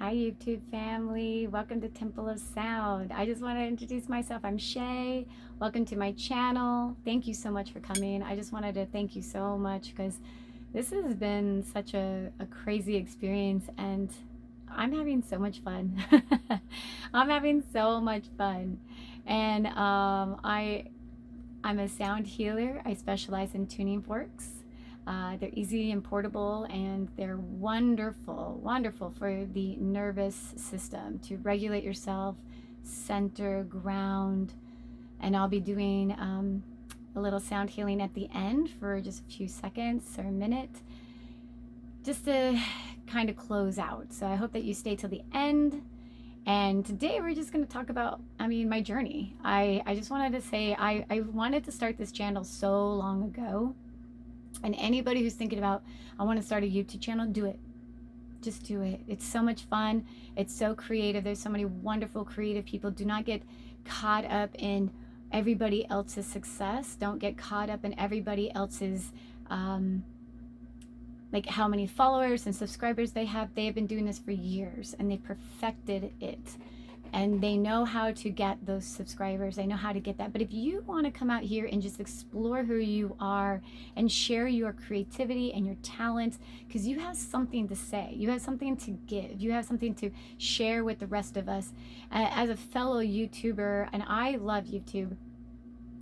Hi, YouTube family. Welcome to Temple of Sound. I just want to introduce myself. I'm Shay. Welcome to my channel. Thank you so much for coming. I just wanted to thank you so much because this has been such a crazy experience and I'm having so much fun. I'm having so much fun. And I'm a sound healer. I specialize in tuning forks. They're easy and portable, and they're wonderful, wonderful for the nervous system to regulate yourself, center, ground. And I'll be doing a little sound healing at the end for just a few seconds or a minute, just to kind of close out. So I hope that you stay till the end. And today we're just going to talk about, my journey. I just wanted to say I wanted to start this channel so long ago. And anybody who's thinking about, I want to start a YouTube channel, do it. Just do it. It's so much fun. It's so creative. There's so many wonderful creative people. Do not get caught up in everybody else's success. Don't get caught up in everybody else's like how many followers and subscribers they have. They have been doing this for years and they perfected it. And they know how to get those subscribers. They know how to get that. But if you want to come out here and just explore who you are and share your creativity and your talent, because you have something to say, you have something to give, you have something to share with the rest of us. As a fellow YouTuber, and I love YouTube,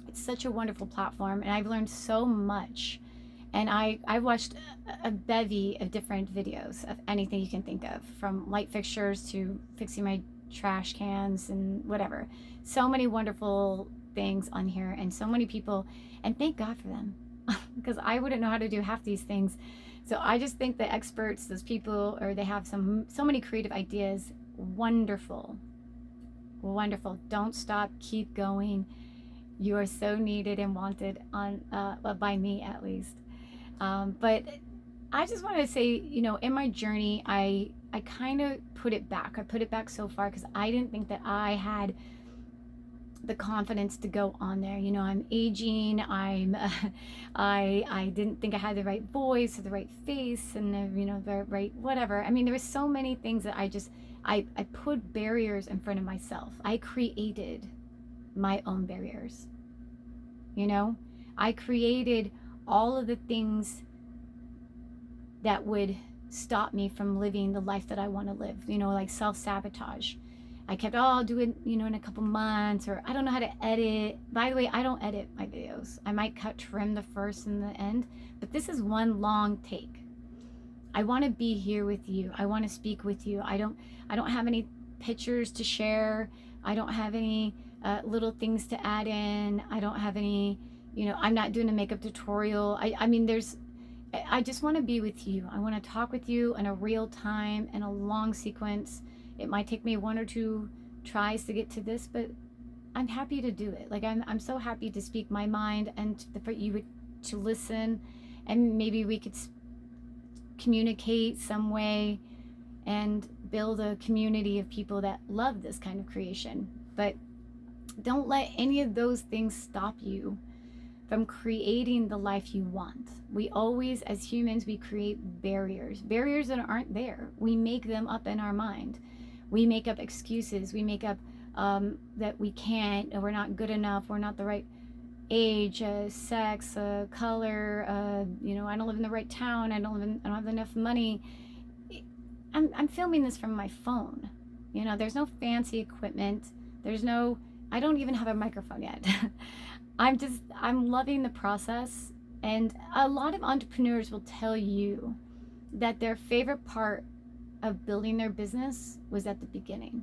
it's such a wonderful platform, and I've learned so much. And I've watched a bevy of different videos of anything you can think of, from light fixtures to fixing my trash cans and whatever. So many wonderful things on here and so many people, and thank God for them because I wouldn't know how to do half these things. So I just think the experts, those people, or they have so many creative ideas. Wonderful. Wonderful. Don't stop, keep going. You are so needed and wanted on by me at least. But I just want to say, in my journey, I kind of put it back. I put it back so far because I didn't think that I had the confidence to go on there. I'm aging. I didn't think I had the right voice or the right face and the right whatever. There was so many things that I put barriers in front of myself. I created my own barriers. I created all of the things that would stop me from living the life that I want to live, like self-sabotage. I kept, I'll do it, in a couple months, or I don't know how to edit. By the way, I don't edit my videos. I might trim the first and the end, but this is one long take. I want to be here with you. I want to speak with you. I don't have any pictures to share. I don't have any little things to add in. I don't have any, I'm not doing a makeup tutorial. I just want to be with you. I want to talk with you in a real time and a long sequence. It might take me one or two tries to get to this, but I'm happy to do it. Like I'm so happy to speak my mind and for you to listen, and maybe we could communicate some way and build a community of people that love this kind of creation. But don't let any of those things stop you from creating the life you want. We always, as humans, we create barriers that aren't there. We make them up in our mind. We make up excuses. We make up that we can't, or we're not good enough, we're not the right age, sex, color, I don't live in the right town, I don't have enough money. I'm filming this from my phone. There's no fancy equipment. I don't even have a microphone yet. I'm loving the process. And a lot of entrepreneurs will tell you that their favorite part of building their business was at the beginning,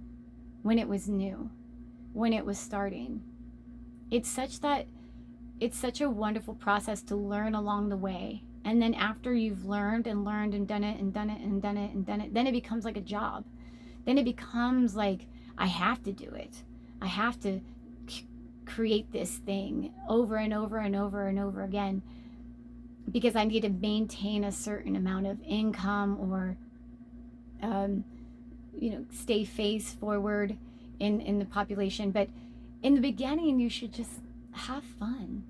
when it was new, when it was starting. It's such a wonderful process to learn along the way. And then after you've learned and done it and done it and done it and done it, then it becomes like a job. Then it becomes like, I have to do it. I have to create this thing over and over and over and over again because I need to maintain a certain amount of income or stay face forward in the population. But in the beginning, you should just have fun,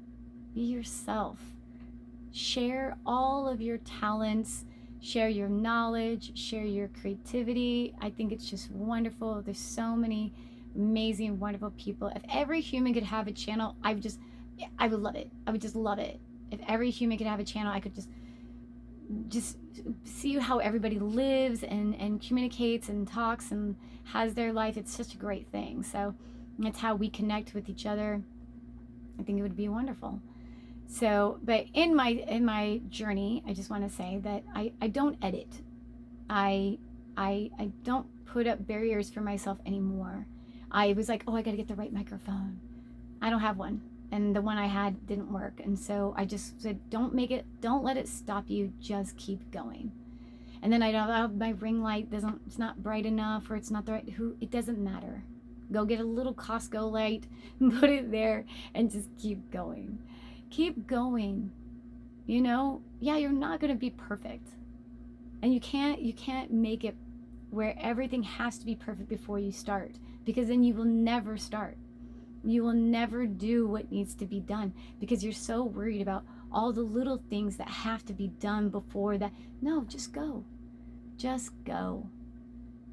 be yourself, share all of your talents, share your knowledge, share your creativity. I think it's just wonderful. There's so many amazing, wonderful people. If every human could have a channel, I would love it. I would just love it. If every human could have a channel, I could just see how everybody lives and communicates and talks and has their life. It's such a great thing. So it's how we connect with each other. I think it would be wonderful. So, but in my journey, I just want to say that I don't edit. I don't put up barriers for myself anymore. I was like, oh, I got to get the right microphone. I don't have one, and the one I had didn't work, and so I just said, don't let it stop you. Just keep going. And then I don't have my ring light it's not bright enough, or it's not the right. It doesn't matter. Go get a little Costco light, put it there, and just keep going. Keep going. You know, yeah, you're not going to be perfect. And you can't make it where everything has to be perfect before you start, because then you will never start. You will never do what needs to be done because you're so worried about all the little things that have to be done before that. No, just go. Just go.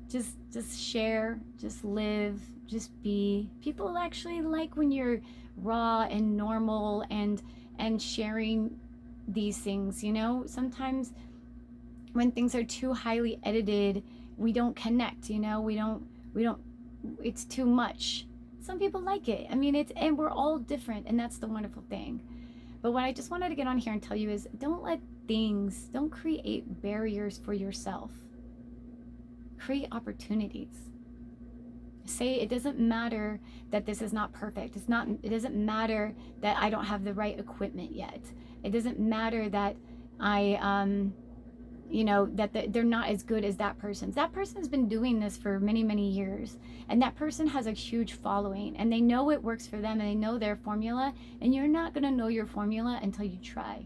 Just share, just live, just be. People actually like when you're raw and normal and sharing these things, you know? Sometimes when things are too highly edited, we don't connect, you know? We don't it's too much. Some people like it. I mean, and we're all different, and that's the wonderful thing. But what I just wanted to get on here and tell you is don't create barriers for yourself. Create opportunities. Say it doesn't matter that this is not perfect. It doesn't matter that I don't have the right equipment yet. It doesn't matter that that they're not as good as that person. That person has been doing this for many, many years, and that person has a huge following, and they know it works for them, and they know their formula, and you're not going to know your formula until you try.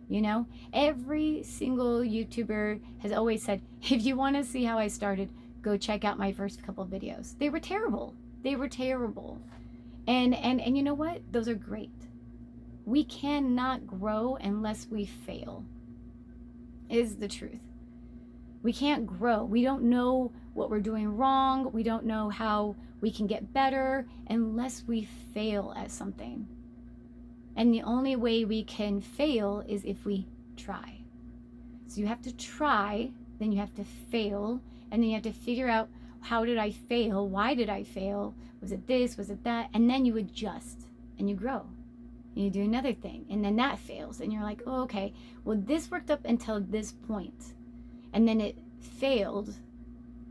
You know, every single YouTuber has always said, if you want to see how I started, go check out my first couple of videos. They were terrible. And you know what? Those are great. We cannot grow unless we fail. Is the truth. We can't grow. We don't know what we're doing wrong. We don't know how we can get better unless we fail at something. And the only way we can fail is if we try. So you have to try, then you have to fail, and then you have to figure out, how did I fail? Why did I fail? Was it this? Was it that? And then you adjust and you grow. And you do another thing, and then that fails, and you're like, oh, okay, well, this worked up until this point, and then it failed.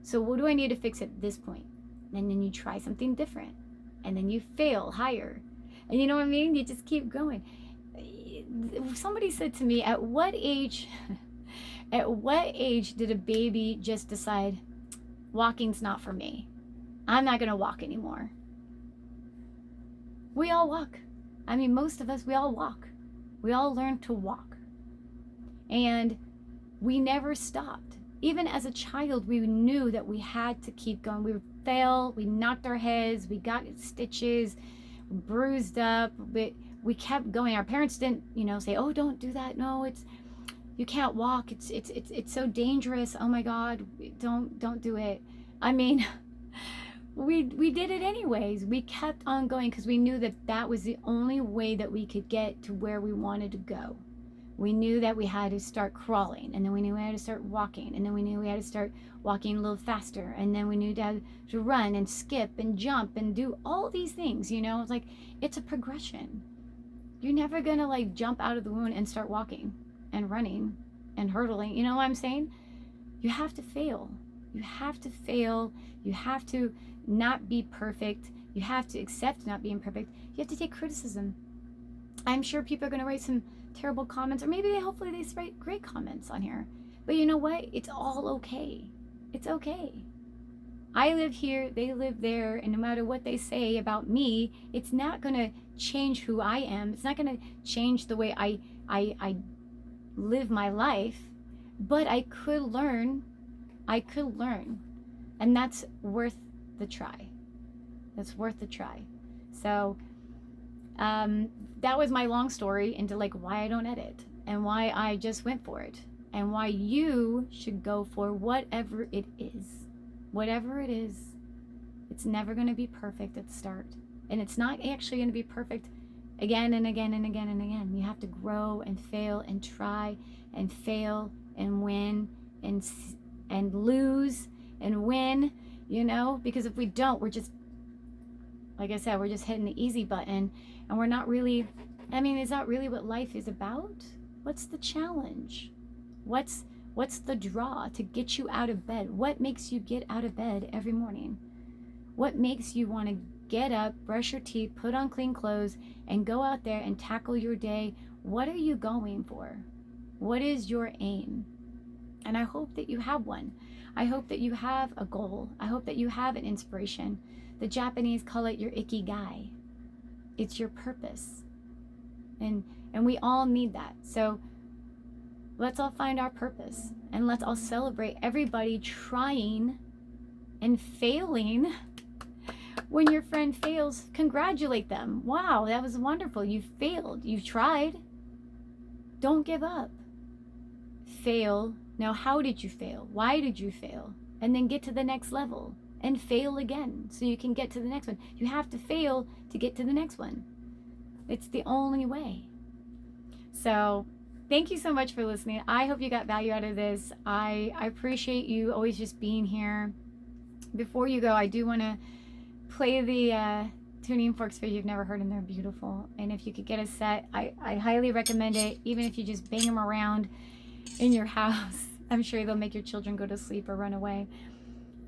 So what do I need to fix at this point? And then you try something different, and then you fail higher. And you know what I mean? You just keep going. Somebody said to me, at what age did a baby just decide walking's not for me? I'm not going to walk anymore. We all walk. I mean, most of us, we all walk. We all learn to walk. And we never stopped. Even as a child, we knew that we had to keep going. We fell, we knocked our heads, we got stitches, bruised up, but we kept going. Our parents didn't, say, oh, don't do that. No, you can't walk. It's so dangerous. Oh my God, don't do it. I mean, we did it anyways. We kept on going because we knew that was the only way that we could get to where we wanted to go. We knew that we had to start crawling, and then we knew we had to start walking, and then we knew we had to start walking a little faster, and then we knew to run and skip and jump and do all these things. It's like, it's a progression. You're never gonna jump out of the womb and start walking and running and hurdling. You know what I'm saying? You have to fail. You have to fail. You have to not be perfect. You have to accept not being perfect. You have to take criticism. I'm sure people are going to write some terrible comments, or maybe hopefully they write great comments on here. But you know what? It's all okay. It's okay. I live here, they live there, and no matter what they say about me, it's not going to change who I am. It's not going to change the way I live my life, but I could learn. And that's worth the try. That's worth the try. So that was my long story into why I don't edit and why I just went for it. and why you should go for whatever it is. Whatever it is, it's never going to be perfect at the start. And it's not actually going to be perfect again and again and again and again. You have to grow and fail and try and fail and win and lose and win, you know, because if we don't, we're just, like I said, we're just hitting the easy button, and we're not really, I mean, is that really what life is about? What's the challenge? What's the draw to get you out of bed? What makes you get out of bed every morning? What makes you want to get up, brush your teeth, put on clean clothes, and go out there and tackle your day? What are you going for? What is your aim? And I hope that you have one. I hope that you have a goal. I hope that you have an inspiration. The Japanese call it your ikigai. It's your purpose. And we all need that. So let's all find our purpose, and let's all celebrate everybody trying and failing. When your friend fails, congratulate them. Wow, that was wonderful. You failed. You tried. Don't give up. Fail. Now, how did you fail? Why did you fail? And then get to the next level and fail again so you can get to the next one. You have to fail to get to the next one. It's the only way. So thank you so much for listening. I hope you got value out of this. I appreciate you always just being here. Before you go, I do want to play the tuning forks for you you've never heard, and they're beautiful. And if you could get a set, I highly recommend it. Even if you just bang them around in your house, I'm sure they'll make your children go to sleep or run away.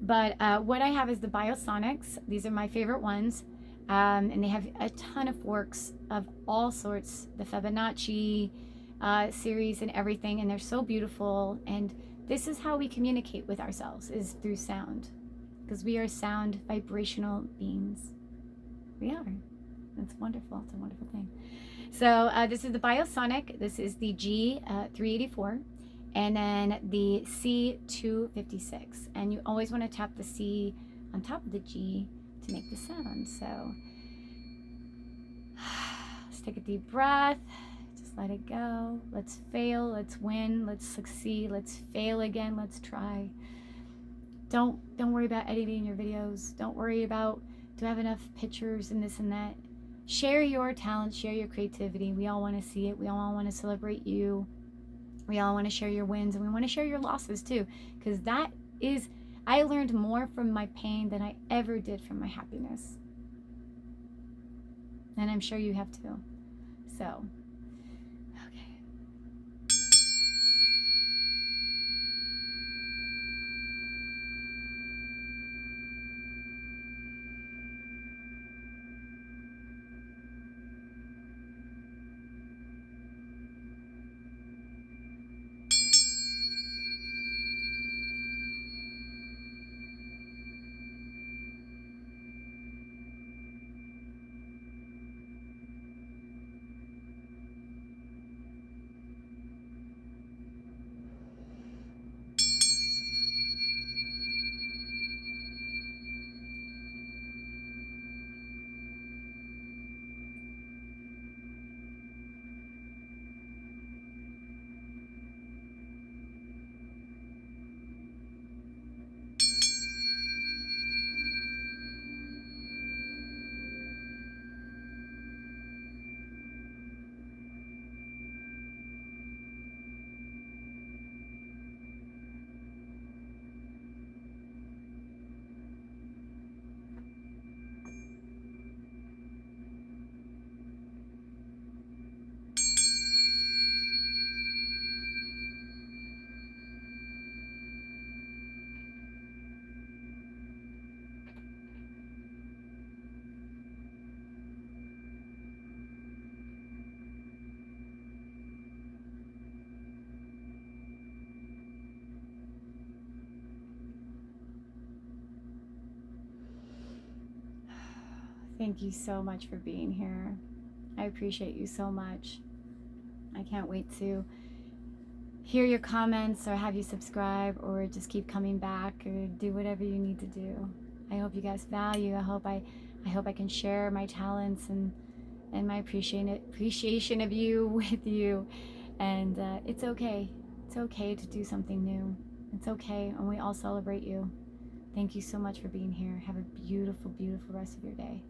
But what I have is the Biosonics. These are my favorite ones. And they have a ton of forks of all sorts, the Fibonacci series and everything. And they're so beautiful. And this is how we communicate with ourselves, is through sound. Because we are sound vibrational beings. We are. It's wonderful. It's a wonderful thing. So this is the Biosonic. This is the G384. And then the C256. And you always want to tap the C on top of the G to make the sound. So let's take a deep breath. Just let it go. Let's fail. Let's win. Let's succeed. Let's fail again. Let's try. Don't worry about editing your videos. Don't worry about, do I have enough pictures and this and that. Share your talent. Share your creativity. We all want to see it. We all want to celebrate you. We all want to share your wins, and we want to share your losses too, because that is, I learned more from my pain than I ever did from my happiness. And I'm sure you have too. So, okay. Thank you so much for being here. I appreciate you so much. I can't wait to hear your comments or have you subscribe or just keep coming back or do whatever you need to do. I hope you guys value. I hope I can share my talents and my appreciation of you with you. And it's okay It's okay to do something new. It's okay, and we all celebrate you. Thank you so much for being here. Have a beautiful, beautiful rest of your day.